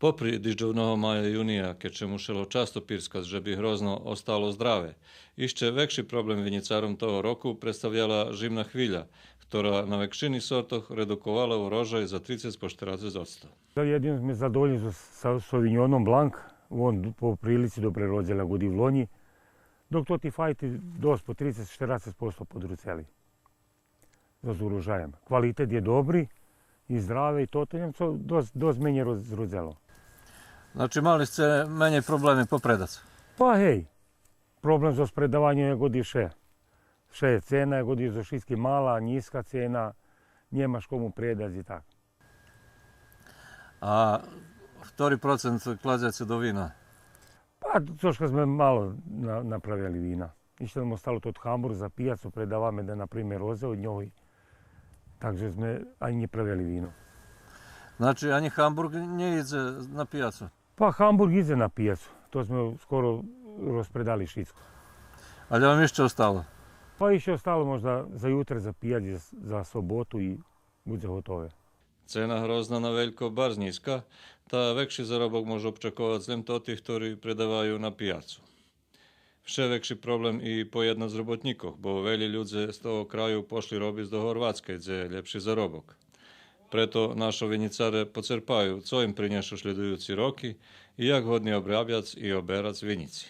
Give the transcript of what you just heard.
Попри діжджовного мая юнія, ке мусило часто пірскати, щоб грозно остало здраве, іще векший проблем вініцаром того року представляла жимна хвиля, która na većini sortov redukovala urožaj za 30 po 40%. Jedino smo zadovoljni sa Sauvignonom Blanc, on po prilici dobre rođela godi v Lonji, dok to ti fajti dost po 30-40% podruceli z urožajem. Kvalitet je dobri i zdrave i to njem co dost menje rodzelo. Znači mali ste menje problemi po predacu? Pa hej, problem za spredavanje je godi še. Še je cena, je godi za šiski mala, niska cena, njemaš komu predać i tako. A ktori procent klađaće do vina? Pa, troška smo malo napravili vina. Išli smo ostalo to od Hamburg za pijacu, predavame da naprime roze od njoj. Takže sme ani nepravili vino. Znači, ani Hamburg nie ide na pijacu? Pa, Hamburg ide na pijacu. To smo skoro raspredali šicko. Ali vam išće ostalo? Pa išće ostalo možda za jutre, za pijać, za sobotu i bude gotove. Cena hrozna na veliko bar niska, ta vekši zarobok može očekovat zlem totih, ktorí predavajú na pijacu. Vše vekši problem i po jedna z robotnikov, bo veli ľudze z toho kraju pošli robiť do Horvátskej, gdje je lepší zarobok. Preto našo vinicare pocerpaju, co im prinešu sledujúci roky i jak hodný obrabjac i oberac vinici.